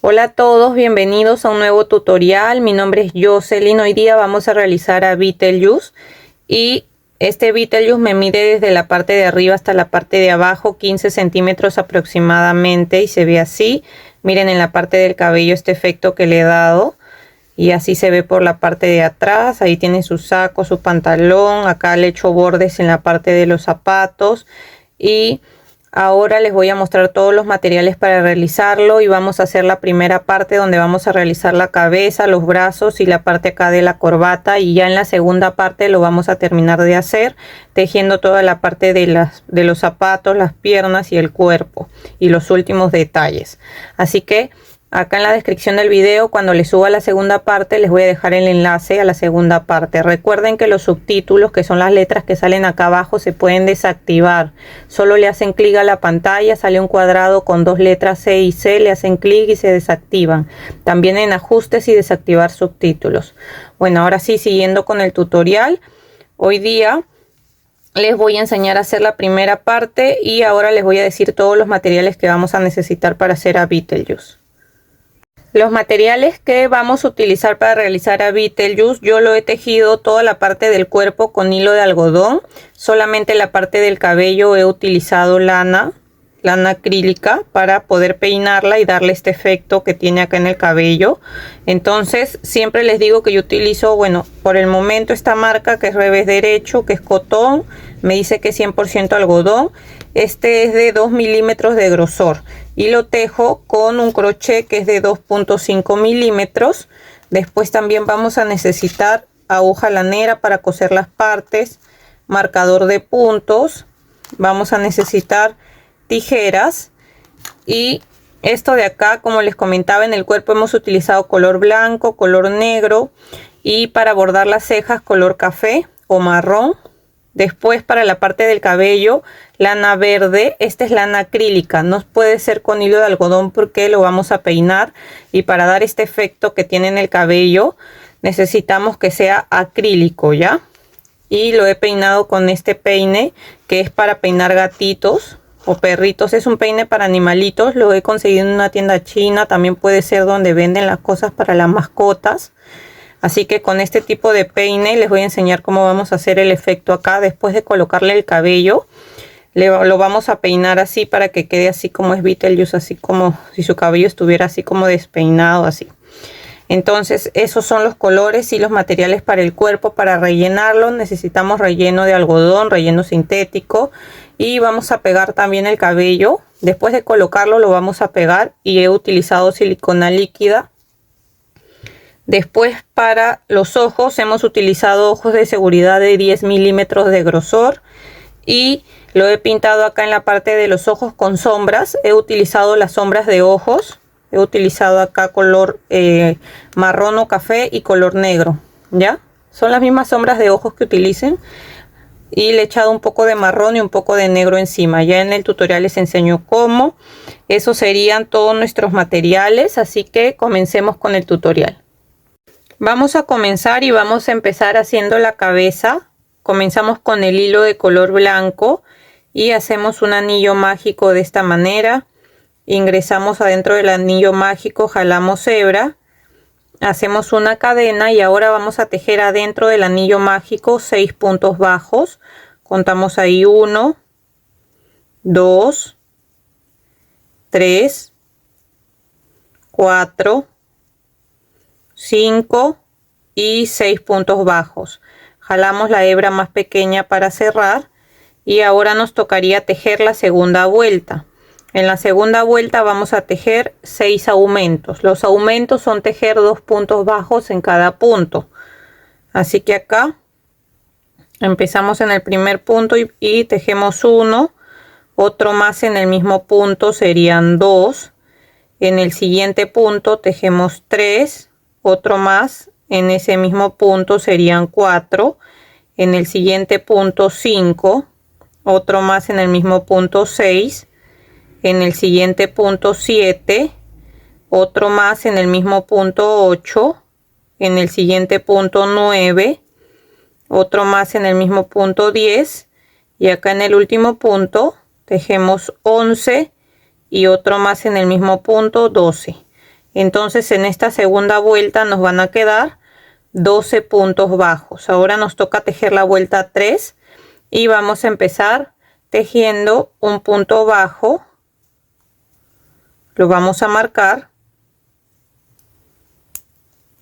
Hola a todos, bienvenidos a un nuevo tutorial. Mi nombre es Jocelyn. Hoy día vamos a realizar a Betelgeuse y este Betelgeuse me mide desde la parte de arriba hasta la parte de abajo 15 centímetros aproximadamente y se ve así. Miren en la parte del cabello este efecto que le he dado y así se ve por la parte de atrás. Ahí tiene su saco, su pantalón. Acá le he hecho bordes en la parte de los zapatos y ahora les voy a mostrar todos los materiales para realizarlo y vamos a hacer la primera parte donde vamos a realizar la cabeza, los brazos y la parte acá de la corbata, y ya en la segunda parte lo vamos a terminar de hacer tejiendo toda la parte de los zapatos, las piernas y el cuerpo y los últimos detalles. Así que acá en la descripción del video, cuando les suba la segunda parte, les voy a dejar el enlace a la segunda parte. Recuerden que los subtítulos, que son las letras que salen acá abajo, se pueden desactivar. Solo le hacen clic a la pantalla, sale un cuadrado con dos letras C y C, le hacen clic y se desactivan. También en ajustes y desactivar subtítulos. Bueno, ahora sí, siguiendo con el tutorial, hoy día les voy a enseñar a hacer la primera parte y ahora les voy a decir todos los materiales que vamos a necesitar para hacer a Betelgeuse. Los materiales que vamos a utilizar para realizar a Betelgeuse, yo lo he tejido toda la parte del cuerpo con hilo de algodón. Solamente la parte del cabello he utilizado lana acrílica para poder peinarla y darle este efecto que tiene acá en el cabello. Entonces siempre les digo que yo utilizo, bueno, por el momento esta marca que es revés derecho, que es cotón, me dice que es 100% algodón. Este es de 2 milímetros de grosor y lo tejo con un crochet que es de 2.5 milímetros. Después también vamos a necesitar aguja lanera para coser las partes, marcador de puntos, vamos a necesitar tijeras y esto de acá, como les comentaba, en el cuerpo hemos utilizado color blanco, color negro y para bordar las cejas color café o marrón. Después para la parte del cabello, lana verde. Esta es lana acrílica, no puede ser con hilo de algodón porque lo vamos a peinar, y para dar este efecto que tiene en el cabello necesitamos que sea acrílico, ¿ya? Y lo he peinado con este peine que es para peinar gatitos o perritos. Es un peine para animalitos, lo he conseguido en una tienda china, también puede ser donde venden las cosas para las mascotas. Así que con este tipo de peine les voy a enseñar cómo vamos a hacer el efecto acá. Después de colocarle el cabello, lo vamos a peinar así para que quede así como es Betelgeuse, así como si su cabello estuviera así como despeinado, así. Entonces esos son los colores y los materiales para el cuerpo. Para rellenarlo necesitamos relleno de algodón, relleno sintético, y vamos a pegar también el cabello. Después de colocarlo lo vamos a pegar y he utilizado silicona líquida. Después para los ojos hemos utilizado ojos de seguridad de 10 milímetros de grosor y lo he pintado acá en la parte de los ojos con sombras. He utilizado las sombras de ojos, he utilizado acá color marrón o café y color negro, ¿ya? Son las mismas sombras de ojos que utilicen, y le he echado un poco de marrón y un poco de negro encima. Ya en el tutorial les enseño cómo. Esos serían todos nuestros materiales, así que comencemos con el tutorial. Vamos a comenzar y vamos a empezar haciendo la cabeza. Comenzamos con el hilo de color blanco y hacemos un anillo mágico de esta manera. Ingresamos adentro del anillo mágico, jalamos hebra, hacemos una cadena y ahora vamos a tejer adentro del anillo mágico 6 puntos bajos. Contamos ahí 1, 2, 3, 4, 5 y 6 puntos bajos. Jalamos la hebra más pequeña para cerrar y ahora nos tocaría tejer la segunda vuelta. En la segunda vuelta vamos a tejer 6 aumentos. Los aumentos son tejer 2 puntos bajos en cada punto. Así que acá empezamos en el primer punto y tejemos 1, otro más en el mismo punto serían 2. En el siguiente punto tejemos 3. Otro más en ese mismo punto serían 4. En el siguiente punto 5. Otro más en el mismo punto 6. En el siguiente punto 7. Otro más en el mismo punto 8. En el siguiente punto 9. Otro más en el mismo punto 10. Y acá en el último punto tejemos 11 y otro más en el mismo punto 12. Entonces en esta segunda vuelta nos van a quedar 12 puntos bajos. Ahora nos toca tejer la vuelta 3 y vamos a empezar tejiendo un punto bajo. Lo vamos a marcar.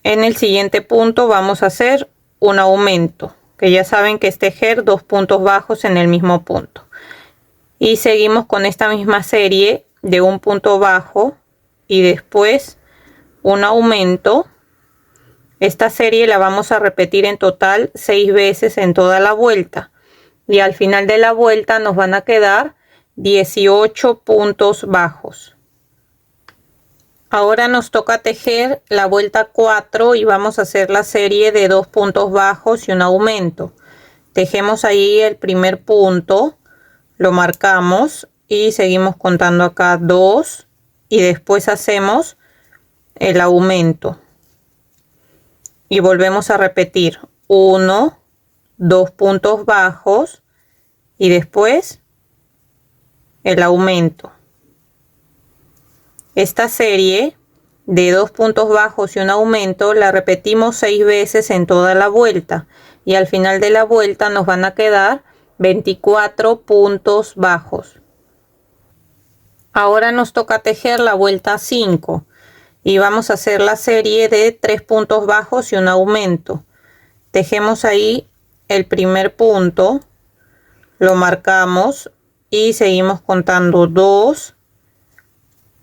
En el siguiente punto vamos a hacer un aumento, que ya saben que es tejer 2 puntos bajos en el mismo punto. Y seguimos con esta misma serie de un punto bajo y después un aumento. Esta serie la vamos a repetir en total 6 veces en toda la vuelta. Y al final de la vuelta nos van a quedar 18 puntos bajos. Ahora nos toca tejer la vuelta 4 y vamos a hacer la serie de 2 puntos bajos y un aumento. Tejemos ahí el primer punto, lo marcamos y seguimos contando acá 2 y después hacemos el aumento. Y volvemos a repetir 1, 2 puntos bajos y después el aumento. Esta serie de 2 puntos bajos y un aumento la repetimos 6 veces en toda la vuelta y al final de la vuelta nos van a quedar 24 puntos bajos. Ahora nos toca tejer la vuelta 5 y vamos a hacer la serie de 3 puntos bajos y un aumento. Tejemos ahí el primer punto, lo marcamos y seguimos contando 2,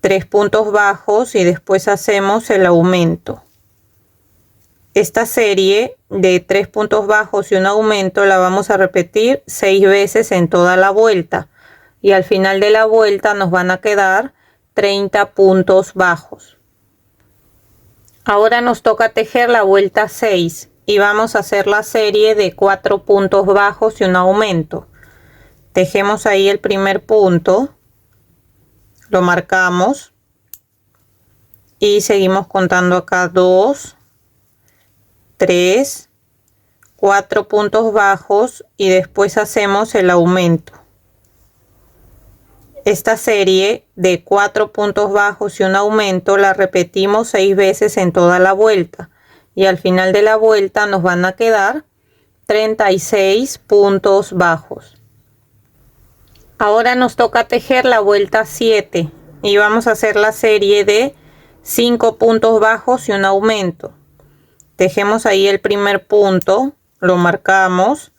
3 puntos bajos y después hacemos el aumento. Esta serie de 3 puntos bajos y un aumento la vamos a repetir 6 veces en toda la vuelta y al final de la vuelta nos van a quedar 30 puntos bajos. Ahora nos toca tejer la vuelta 6 y vamos a hacer la serie de 4 puntos bajos y un aumento. Tejemos ahí el primer punto, lo marcamos y seguimos contando acá 2, 3, 4 puntos bajos y después hacemos el aumento. Esta serie de 4 puntos bajos y un aumento la repetimos 6 veces en toda la vuelta y al final de la vuelta nos van a quedar 36 puntos bajos. Ahora nos toca tejer la vuelta 7 y vamos a hacer la serie de 5 puntos bajos y un aumento. Tejemos ahí el primer punto, lo marcamos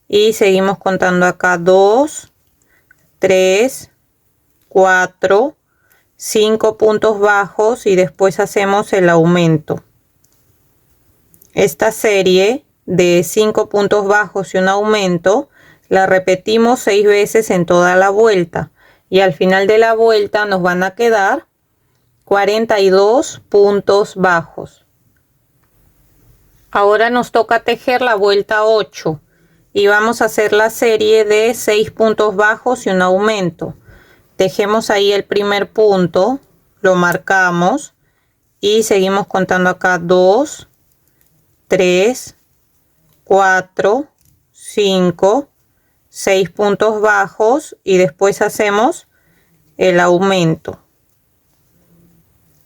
y seguimos contando acá 2, 3, 4, 5 puntos bajos y después hacemos el aumento. Esta serie de 5 puntos bajos y un aumento la repetimos 6 veces en toda la vuelta y al final de la vuelta nos van a quedar 42 puntos bajos. Ahora nos toca tejer la vuelta 8 y vamos a hacer la serie de 6 puntos bajos y un aumento. Tejemos ahí el primer punto, lo marcamos y seguimos contando acá 2, 3, 4, 5, 6 puntos bajos y después hacemos el aumento.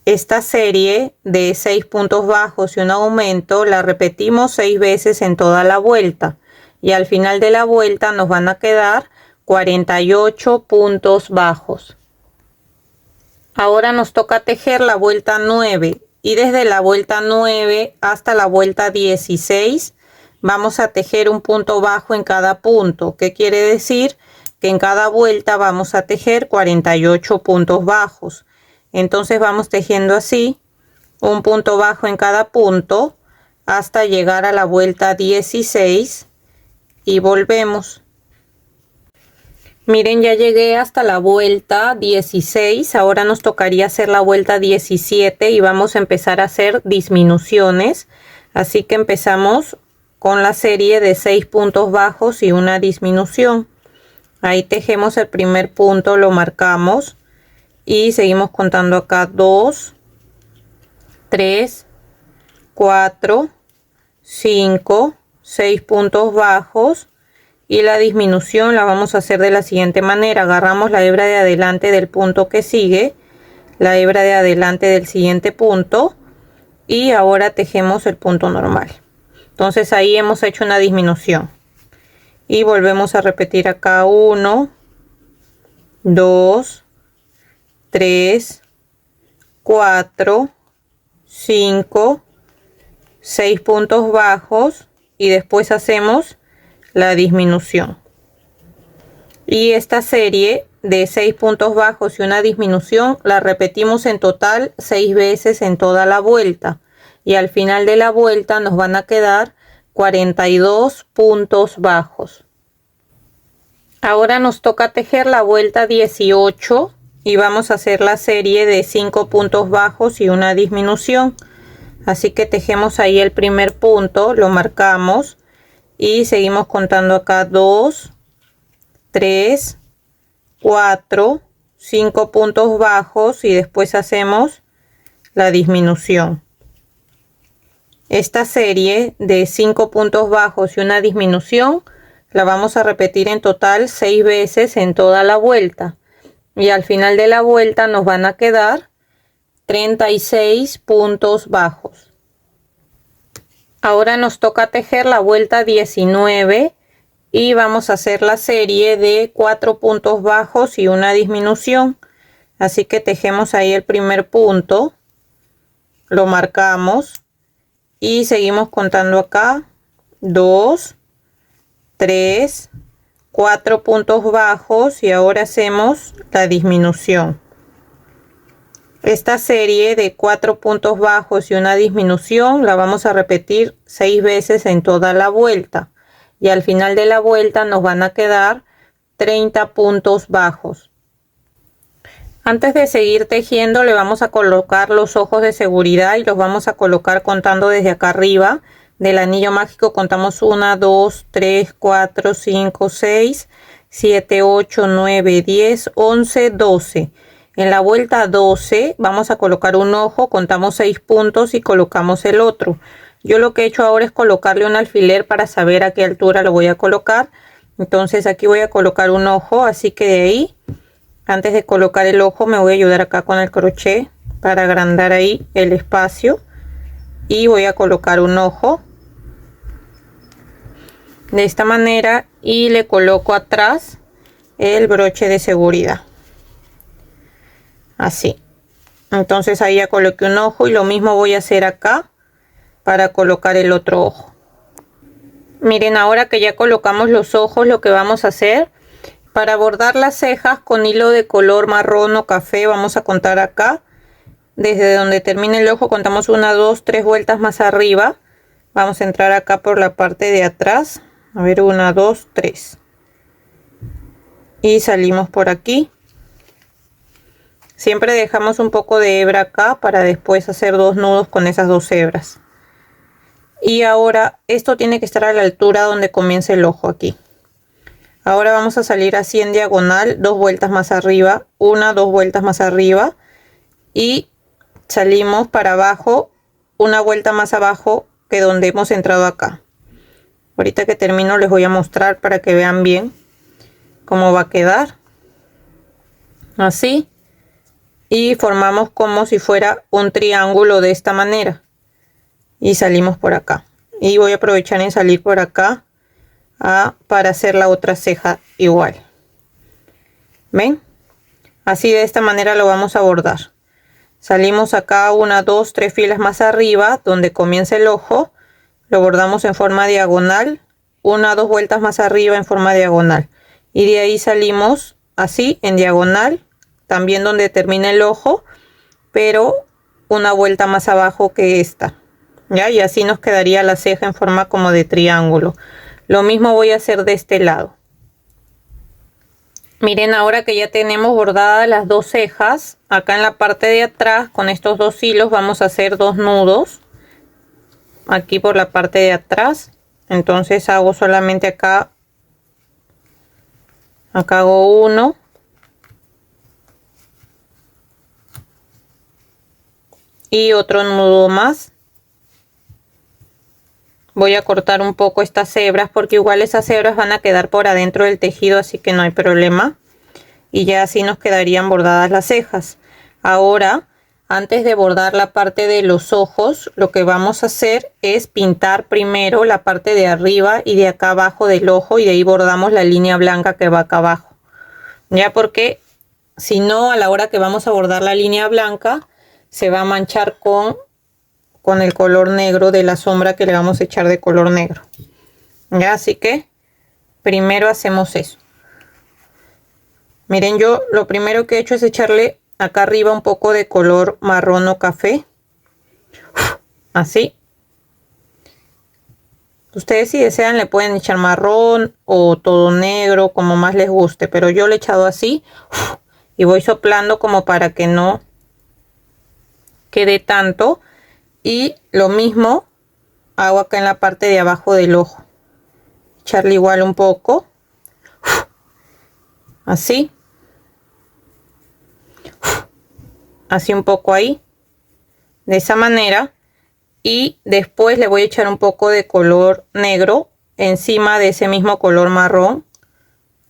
Esta serie de 6 puntos bajos y un aumento la repetimos 6 veces en toda la vuelta y al final de la vuelta nos van a quedar 48 puntos bajos. Ahora nos toca tejer la vuelta 9 y desde la vuelta 9 hasta la vuelta 16 vamos a tejer un punto bajo en cada punto. ¿Qué quiere decir? Que en cada vuelta vamos a tejer 48 puntos bajos. Entonces vamos tejiendo así un punto bajo en cada punto hasta llegar a la vuelta 16 y volvemos. Miren, ya llegué hasta la vuelta 16. Ahora nos tocaría hacer la vuelta 17 y vamos a empezar a hacer disminuciones. Así que empezamos con la serie de 6 puntos bajos y una disminución. Ahí tejemos el primer punto, lo marcamos y seguimos contando acá 2, 3, 4, 5, 6 puntos bajos y la disminución la vamos a hacer de la siguiente manera. Agarramos la hebra de adelante del punto que sigue, la hebra de adelante del siguiente punto y ahora tejemos el punto normal. Entonces ahí hemos hecho una disminución y volvemos a repetir acá 1, 2, 3, 4, 5, 6 puntos bajos y después hacemos la disminución. Y esta serie de 6 puntos bajos y una disminución la repetimos en total 6 veces en toda la vuelta y al final de la vuelta nos van a quedar 42 puntos bajos. Ahora nos toca tejer la vuelta 18 y vamos a hacer la serie de 5 puntos bajos y una disminución. Así que tejemos ahí el primer punto, lo marcamos y seguimos contando acá 2, 3, 4, 5 puntos bajos y después hacemos la disminución. Esta serie de 5 puntos bajos y una disminución la vamos a repetir en total 6 veces en toda la vuelta y al final de la vuelta nos van a quedar 36 puntos bajos. Ahora nos toca tejer la vuelta 19 y vamos a hacer la serie de 4 puntos bajos y una disminución. Así que tejemos ahí el primer punto, lo marcamos y seguimos contando acá 2, 3, 4 puntos bajos y ahora hacemos la disminución. Esta serie de 4 puntos bajos y una disminución la vamos a repetir 6 veces en toda la vuelta y al final de la vuelta nos van a quedar 30 puntos bajos. Antes de seguir tejiendo le vamos a colocar los ojos de seguridad y los vamos a colocar contando desde acá arriba del anillo mágico. Contamos 1, 2, 3, 4, 5, 6, 7, 8, 9, 10, 11, 12. En la vuelta 12 vamos a colocar un ojo, contamos 6 puntos y colocamos el otro. Yo lo que he hecho ahora es colocarle un alfiler para saber a qué altura lo voy a colocar. Entonces aquí voy a colocar un ojo, así que de ahí, antes de colocar el ojo, me voy a ayudar acá con el crochet para agrandar ahí el espacio. Y voy a colocar un ojo de esta manera y le coloco atrás el broche de seguridad. Así. Entonces ahí ya coloqué un ojo y lo mismo voy a hacer acá para colocar el otro ojo. Miren, ahora que ya colocamos los ojos, lo que vamos a hacer para bordar las cejas con hilo de color marrón o café, vamos a contar acá desde donde termina el ojo, contamos 1, 2, 3 vueltas más arriba. Vamos a entrar acá por la parte de atrás, a ver, 1, 2, 3 y salimos por aquí. Siempre dejamos un poco de hebra acá para después hacer 2 nudos con esas 2 hebras. Y ahora esto tiene que estar a la altura donde comienza el ojo aquí. Ahora vamos a salir así en diagonal, 2 vueltas más arriba, 1, 2 vueltas más arriba y salimos para abajo, una vuelta más abajo que donde hemos entrado acá. Ahorita que termino les voy a mostrar para que vean bien cómo va a quedar. Así. Y formamos como si fuera un triángulo de esta manera y salimos por acá y voy a aprovechar en salir por acá para hacer la otra ceja igual. ¿Ven? Así de esta manera lo vamos a bordar. Salimos acá 1, 2, 3 filas más arriba donde comienza el ojo, lo bordamos en forma diagonal, 1, 2 vueltas más arriba en forma diagonal y de ahí salimos así en diagonal también donde termina el ojo, pero una vuelta más abajo que esta, ¿ya? Y así nos quedaría la ceja en forma como de triángulo. Lo mismo voy a hacer de este lado. Miren, ahora que ya tenemos bordadas las 2 cejas, acá en la parte de atrás con estos 2 hilos vamos a hacer 2 nudos aquí por la parte de atrás. Entonces hago solamente acá hago 1 y otro nudo más. Voy a cortar un poco estas hebras porque igual esas hebras van a quedar por adentro del tejido, así que no hay problema y ya así nos quedarían bordadas las cejas. Ahora, antes de bordar la parte de los ojos, lo que vamos a hacer es pintar primero la parte de arriba y de acá abajo del ojo, y de ahí bordamos la línea blanca que va acá abajo. Ya, porque si no, a la hora que vamos a bordar la línea blanca, se va a manchar con el color negro de la sombra que le vamos a echar de color negro. Ya, así que primero hacemos eso. Miren, yo lo primero que he hecho es echarle acá arriba un poco de color marrón o café. Así. Ustedes, si desean, le pueden echar marrón o todo negro, como más les guste, pero yo le he echado así y voy soplando como para que no quede tanto. Y lo mismo hago acá en la parte de abajo del ojo. Echarle igual un poco. Así. Así un poco ahí. De esa manera. Y después le voy a echar un poco de color negro encima de ese mismo color marrón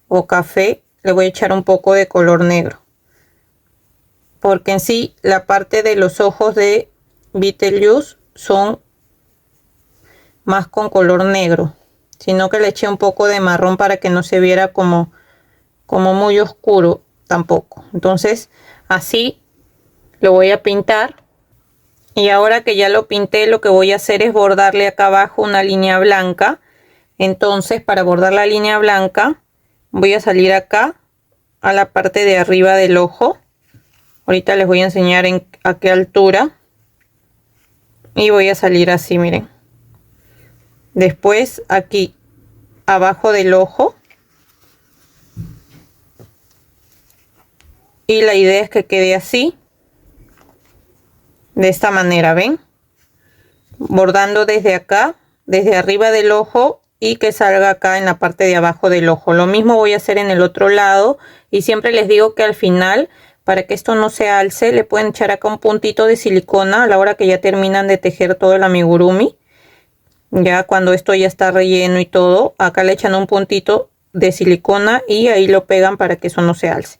o café. Le voy a echar un poco de color negro. Porque en sí la parte de los ojos de Betelgeuse son más con color negro, sino que le eché un poco de marrón para que no se viera como muy oscuro tampoco. Entonces así lo voy a pintar. Y ahora que ya lo pinté, lo que voy a hacer es bordarle acá abajo una línea blanca. Entonces, para bordar la línea blanca, voy a salir acá a la parte de arriba del ojo. Ahorita les voy a enseñar a qué altura. Y voy a salir así, miren. Después aquí abajo del ojo. Y la idea es que quede así. De esta manera, ¿ven? Bordando desde acá, desde arriba del ojo, y que salga acá en la parte de abajo del ojo. Lo mismo voy a hacer en el otro lado, y siempre les digo que al final, para que esto no se alce, le pueden echar acá un puntito de silicona a la hora que ya terminan de tejer todo el amigurumi. Ya cuando esto ya está relleno y todo, acá le echan un puntito de silicona y ahí lo pegan para que eso no se alce.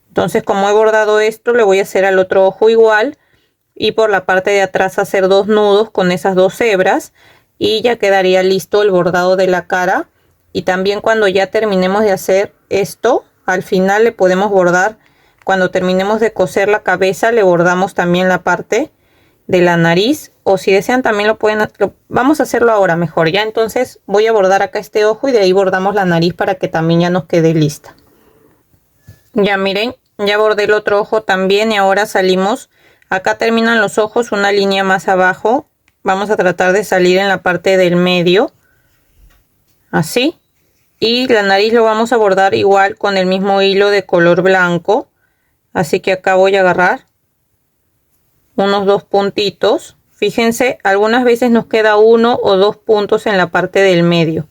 Entonces, como he bordado esto, le voy a hacer al otro ojo igual. Y por la parte de atrás hacer 2 nudos con esas 2 hebras, y ya quedaría listo el bordado de la cara. Y también cuando ya terminemos de hacer esto, al final le podemos bordar, cuando terminemos de coser la cabeza, le bordamos también la parte de la nariz, o si desean también lo pueden, vamos a hacerlo ahora mejor. Ya, entonces voy a bordar acá este ojo y de ahí bordamos la nariz para que también ya nos quede lista. Ya miren, ya bordé el otro ojo también, y ahora salimos. Acá terminan los ojos, una línea más abajo. Vamos a tratar de salir en la parte del medio. Así. Y la nariz lo vamos a bordar igual con el mismo hilo de color blanco. Así que acá voy a agarrar unos 2 puntitos. Fíjense, algunas veces nos queda 1 o 2 puntos en la parte del medio.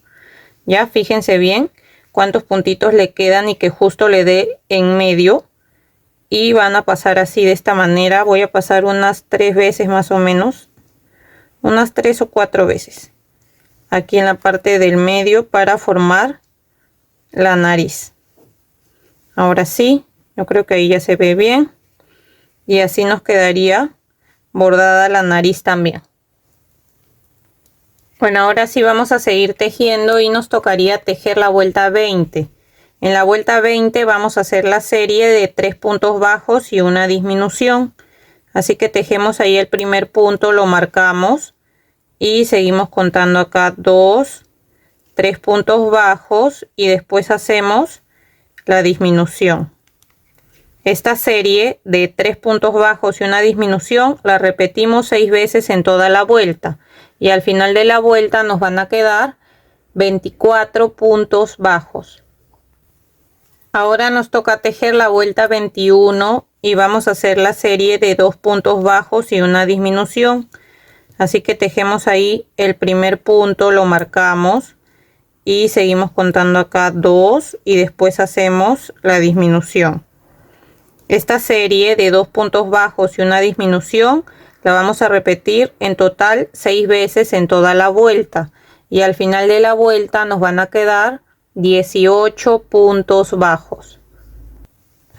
Ya, fíjense bien cuántos puntitos le quedan y que justo le dé en medio. Y van a pasar así, de esta manera. Voy a pasar unas 3 veces más o menos. Unas 3 o 4 veces. Aquí en la parte del medio para formar la nariz. Ahora sí, yo creo que ahí ya se ve bien. Y así nos quedaría bordada la nariz también. Bueno, ahora sí vamos a seguir tejiendo y nos tocaría tejer la vuelta 20. En la vuelta 20 vamos a hacer la serie de 3 puntos bajos y una disminución. Así que tejemos ahí el primer punto, lo marcamos y seguimos contando acá 2, 3 puntos bajos y después hacemos la disminución. Esta serie de 3 puntos bajos y una disminución la repetimos 6 veces en toda la vuelta, y al final de la vuelta nos van a quedar 24 puntos bajos. Ahora nos toca tejer la vuelta 21 y vamos a hacer la serie de 2 puntos bajos y una disminución. Así que tejemos ahí el primer punto, lo marcamos y seguimos contando acá 2 y después hacemos la disminución. Esta serie de 2 puntos bajos y una disminución la vamos a repetir en total 6 veces en toda la vuelta, y al final de la vuelta nos van a quedar 18 puntos bajos.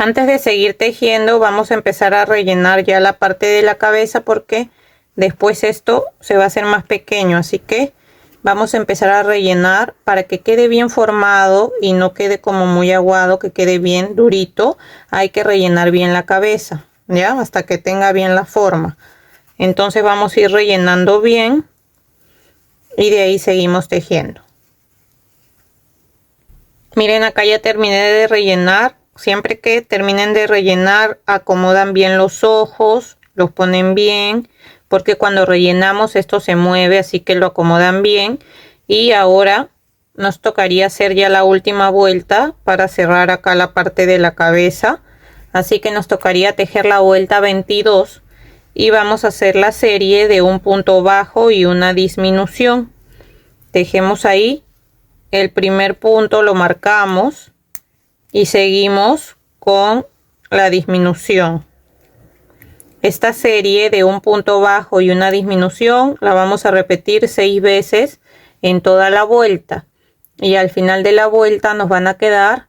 Antes de seguir tejiendo vamos a empezar a rellenar ya la parte de la cabeza, porque después esto se va a hacer más pequeño, así que vamos a empezar a rellenar para que quede bien formado y no quede como muy aguado, que quede bien durito. Hay que rellenar bien la cabeza, ya, hasta que tenga bien la forma. Entonces vamos a ir rellenando bien y de ahí seguimos tejiendo. Miren, acá ya terminé de rellenar. Siempre que terminen de rellenar, acomodan bien los ojos, los ponen bien, porque cuando rellenamos esto se mueve, así que lo acomodan bien. Y ahora nos tocaría hacer ya la última vuelta para cerrar acá la parte de la cabeza, así que nos tocaría tejer la vuelta 22 y vamos a hacer la serie de un punto bajo y una disminución. Tejemos ahí el primer punto, lo marcamos y seguimos con la disminución. Esta serie de un punto bajo y una disminución la vamos a repetir 6 veces en toda la vuelta, y al final de la vuelta nos van a quedar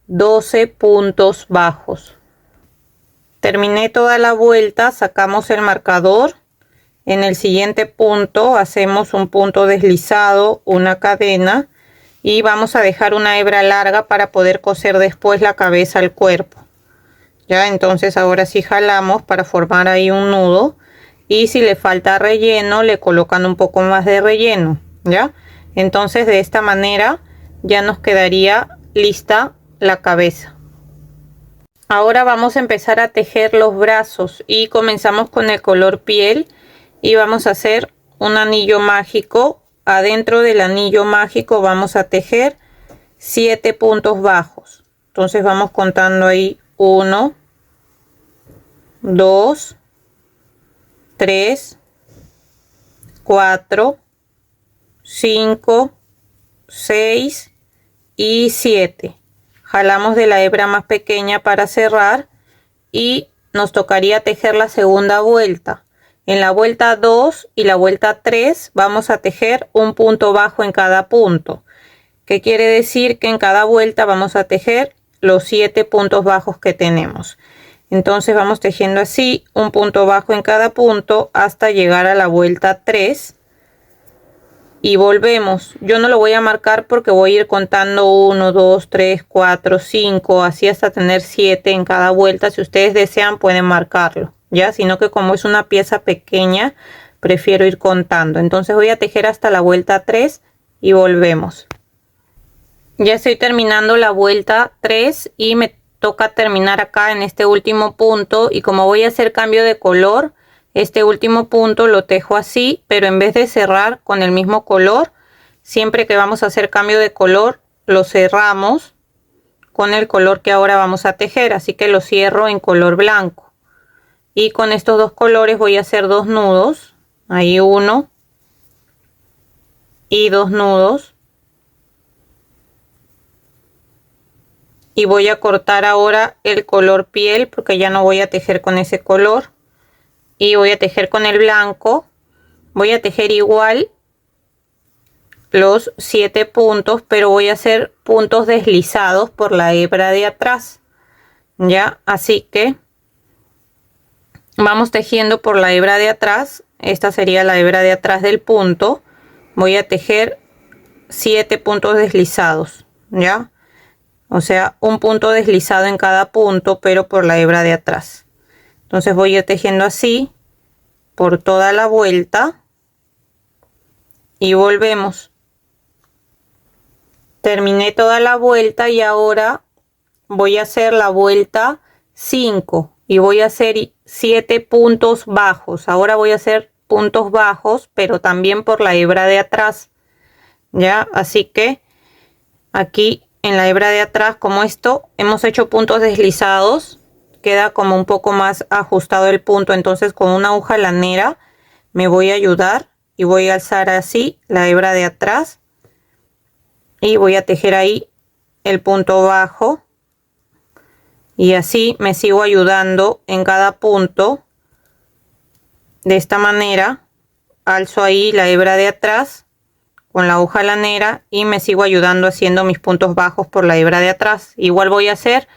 12 puntos bajos. Terminé toda la vuelta, sacamos el marcador. En el siguiente punto hacemos un punto deslizado, una cadena, y vamos a dejar una hebra larga para poder coser después la cabeza al cuerpo. Ya, entonces ahora sí jalamos para formar ahí un nudo, y si le falta relleno le colocan un poco más de relleno. Ya, entonces de esta manera ya nos quedaría lista la cabeza. Ahora vamos a empezar a tejer los brazos y comenzamos con el color piel y vamos a hacer un anillo mágico. Adentro del anillo mágico vamos a tejer 7 puntos bajos. Entonces vamos contando ahí 1, 2, 3, 4, 5, 6 y 7. Jalamos de la hebra más pequeña para cerrar y nos tocaría tejer la segunda vuelta. En la vuelta 2 y la vuelta 3 vamos a tejer un punto bajo en cada punto. ¿Qué quiere decir? Que en cada vuelta vamos a tejer los 7 puntos bajos que tenemos. Entonces vamos tejiendo así un punto bajo en cada punto hasta llegar a la vuelta 3 y volvemos. Yo no lo voy a marcar porque voy a ir contando 1, 2, 3, 4, 5, así hasta tener 7 en cada vuelta. Si ustedes desean pueden marcarlo, ya, sino que como es una pieza pequeña prefiero ir contando. Entonces voy a tejer hasta la vuelta 3 y volvemos. Ya estoy terminando la vuelta 3 y me toca terminar acá en este último punto, y como voy a hacer cambio de color, este último punto lo tejo así, pero en vez de cerrar con el mismo color, siempre que vamos a hacer cambio de color lo cerramos con el color que ahora vamos a tejer, así que lo cierro en color blanco. Y con estos dos colores voy a hacer 2 nudos, ahí 1 y 2 nudos. Y voy a cortar ahora el color piel porque ya no voy a tejer con ese color. Y voy a tejer con el blanco. Voy a tejer igual los 7 puntos, pero voy a hacer puntos deslizados por la hebra de atrás. Ya, así que vamos tejiendo por la hebra de atrás. Esta sería la hebra de atrás del punto. Voy a tejer 7 puntos deslizados. Ya. O sea, un punto deslizado en cada punto, pero por la hebra de atrás. Entonces voy a ir tejiendo así por toda la vuelta y volvemos. Terminé toda la vuelta y ahora voy a hacer la vuelta 5 y voy a hacer 7 puntos bajos. Ahora voy a hacer puntos bajos, pero también por la hebra de atrás. Ya, así que aquí en la hebra de atrás, como esto hemos hecho puntos deslizados, queda como un poco más ajustado el punto. Entonces con una aguja lanera me voy a ayudar y voy a alzar así la hebra de atrás y voy a tejer ahí el punto bajo, y así me sigo ayudando en cada punto. De esta manera alzo ahí la hebra de atrás con la aguja lanera y me sigo ayudando haciendo mis puntos bajos por la hebra de atrás. Igual voy a hacer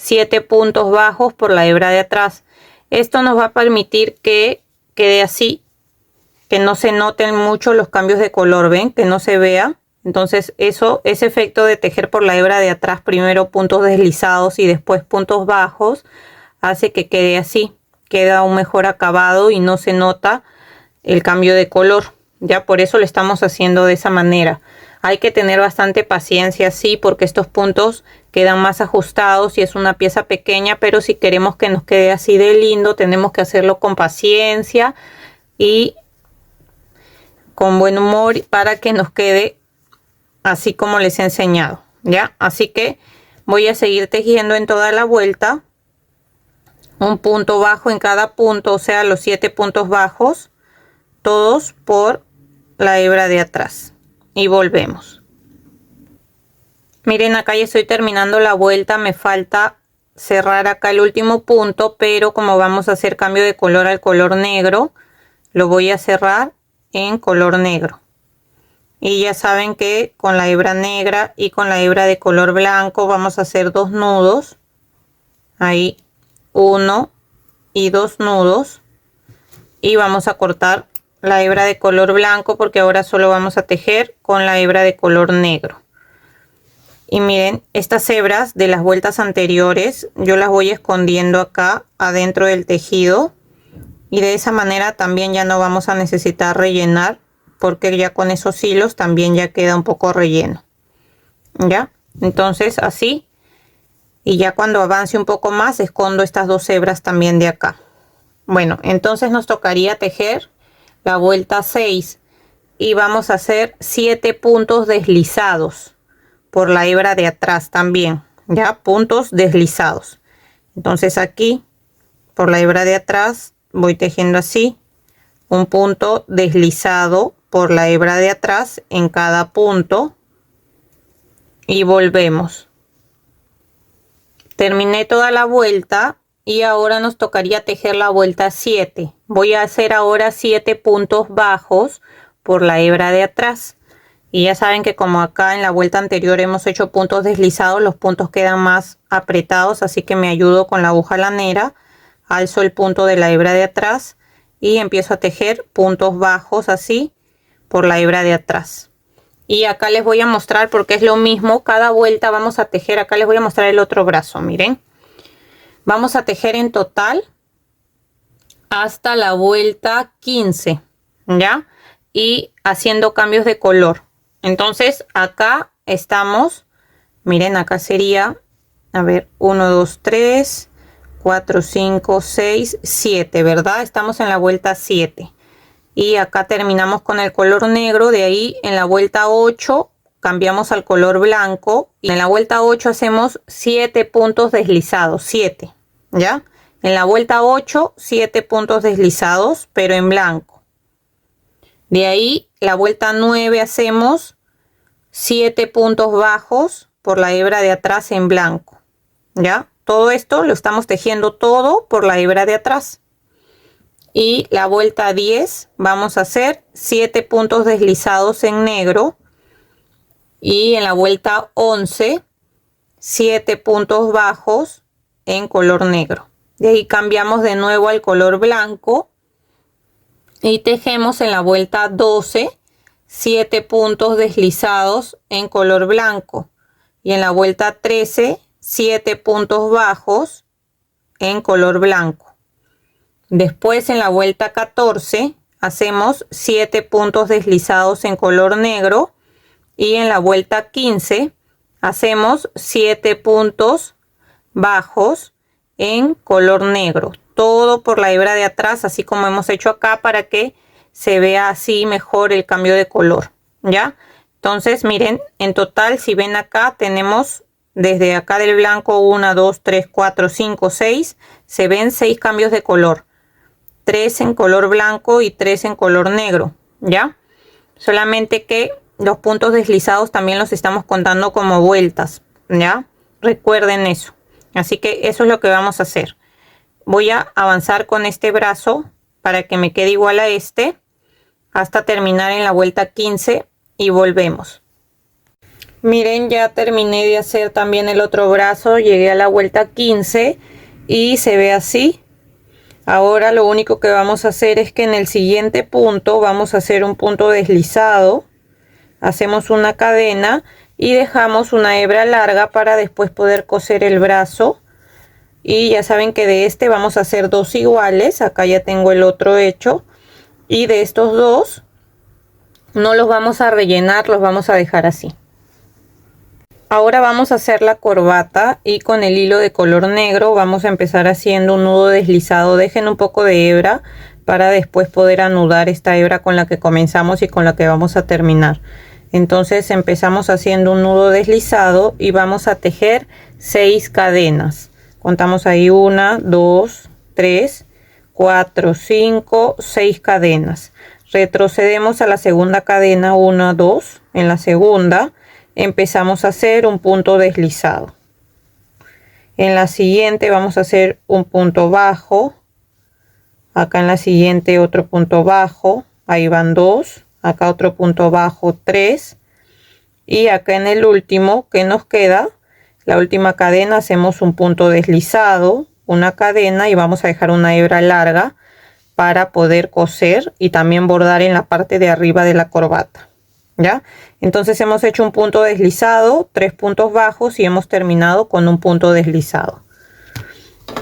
7 puntos bajos por la hebra de atrás. Esto nos va a permitir que quede así, que no se noten mucho los cambios de color, ven, que no se vea. Entonces ese efecto de tejer por la hebra de atrás, primero puntos deslizados y después puntos bajos, hace que quede así, queda un mejor acabado y no se nota el cambio de color. Ya por eso lo estamos haciendo de esa manera. Hay que tener bastante paciencia, sí, porque estos puntos quedan más ajustados y es una pieza pequeña, pero si queremos que nos quede así de lindo, tenemos que hacerlo con paciencia y con buen humor para que nos quede así como les he enseñado, ¿ya? Así que voy a seguir tejiendo en toda la vuelta, un punto bajo en cada punto, o sea, los 7 puntos bajos, todos por la hebra de atrás. Y volvemos. Miren, acá ya estoy terminando la vuelta, me falta cerrar acá el último punto, pero como vamos a hacer cambio de color al color negro, lo voy a cerrar en color negro. Y ya saben que con la hebra negra y con la hebra de color blanco vamos a hacer 2 nudos. Ahí 1 y 2 nudos. Y vamos a cortar la hebra de color blanco porque ahora solo vamos a tejer con la hebra de color negro. Y miren, estas hebras de las vueltas anteriores yo las voy escondiendo acá adentro del tejido, y de esa manera también ya no vamos a necesitar rellenar, porque ya con esos hilos también ya queda un poco relleno. Ya, entonces así, y ya cuando avance un poco más escondo estas 2 hebras también de acá. Bueno, entonces nos tocaría tejer la vuelta 6 y vamos a hacer 7 puntos deslizados por la hebra de atrás también, ya, puntos deslizados. Entonces aquí por la hebra de atrás voy tejiendo así un punto deslizado por la hebra de atrás en cada punto y volvemos. Terminé toda la vuelta y ahora nos tocaría tejer la vuelta 7. Voy a hacer ahora 7 puntos bajos por la hebra de atrás. Y ya saben que como acá en la vuelta anterior hemos hecho puntos deslizados, los puntos quedan más apretados, así que me ayudo con la aguja lanera, alzo el punto de la hebra de atrás y empiezo a tejer puntos bajos así por la hebra de atrás. Y acá les voy a mostrar, porque es lo mismo, cada vuelta vamos a tejer. Acá les voy a mostrar el otro brazo, miren. Vamos a tejer en total hasta la vuelta 15, ¿ya? Y haciendo cambios de color. Entonces acá estamos, miren, acá sería, a ver, 1, 2, 3, 4, 5, 6, 7, ¿verdad? Estamos en la vuelta 7. Y acá terminamos con el color negro. De ahí en la vuelta 8 cambiamos al color blanco. Y en la vuelta 8 hacemos 7 puntos deslizados, 7, ¿ya? En la vuelta 8, 7 puntos deslizados, pero en blanco. De ahí la vuelta 9 hacemos 7 puntos bajos por la hebra de atrás en blanco, ¿ya? Todo esto lo estamos tejiendo todo por la hebra de atrás. Y la vuelta 10 vamos a hacer 7 puntos deslizados en negro. Y en la vuelta 11, 7 puntos bajos en color negro. De ahí cambiamos de nuevo al color blanco y tejemos en la vuelta 12 7 puntos deslizados en color blanco, y en la vuelta 13 7 puntos bajos en color blanco. Después en la vuelta 14 hacemos 7 puntos deslizados en color negro, y en la vuelta 15 hacemos 7 puntos bajos en color negro, todo por la hebra de atrás, así como hemos hecho acá, para que se vea así mejor el cambio de color, ¿ya? Entonces miren, en total, si ven acá, tenemos desde acá del blanco 1, 2, 3, 4, 5, 6, se ven 6 cambios de color, 3 en color blanco y 3 en color negro, ¿ya? Solamente que los puntos deslizados también los estamos contando como vueltas, ¿ya? Recuerden eso. Así que eso es lo que vamos a hacer. Voy a avanzar con este brazo para que me quede igual a este hasta terminar en la vuelta 15 y volvemos. Miren, ya terminé de hacer también el otro brazo, llegué a la vuelta 15 y se ve así. Ahora lo único que vamos a hacer es que en el siguiente punto vamos a hacer un punto deslizado, hacemos una cadena y dejamos una hebra larga para después poder coser el brazo. Y ya saben que de este vamos a hacer dos iguales, acá ya tengo el otro hecho, y de estos dos no los vamos a rellenar, los vamos a dejar así. Ahora vamos a hacer la corbata y con el hilo de color negro vamos a empezar haciendo un nudo deslizado. Dejen un poco de hebra para después poder anudar esta hebra con la que comenzamos y con la que vamos a terminar. Entonces empezamos haciendo un nudo deslizado y vamos a tejer 6 cadenas. Contamos ahí 1, 2, 3, 4, 5, 6 cadenas. Retrocedemos a la segunda cadena, 1, 2, en la segunda empezamos a hacer un punto deslizado. En la siguiente vamos a hacer un punto bajo, acá en la siguiente otro punto bajo, ahí van 2, acá otro punto bajo, 3, y acá en el último que nos queda, la última cadena, hacemos un punto deslizado, una cadena y vamos a dejar una hebra larga para poder coser y también bordar en la parte de arriba de la corbata. ¿Ya? Entonces hemos hecho un punto deslizado, 3 puntos bajos y hemos terminado con un punto deslizado.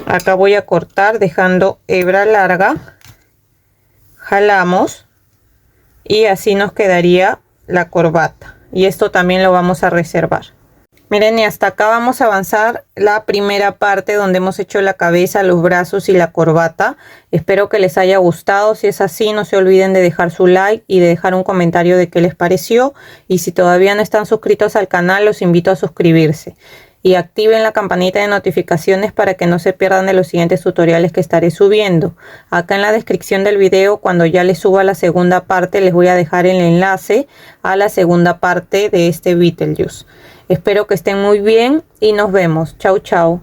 Acá voy a cortar dejando hebra larga, jalamos y así nos quedaría la corbata, y esto también lo vamos a reservar. Miren, y hasta acá vamos a avanzar la primera parte donde hemos hecho la cabeza, los brazos y la corbata. Espero que les haya gustado. Si es así, no se olviden de dejar su like y de dejar un comentario de qué les pareció. Y si todavía no están suscritos al canal, los invito a suscribirse. Y activen la campanita de notificaciones para que no se pierdan de los siguientes tutoriales que estaré subiendo. Acá en la descripción del video, cuando ya les suba la segunda parte, les voy a dejar el enlace a la segunda parte de este Beetlejuice. Espero que estén muy bien y nos vemos. Chau, chau.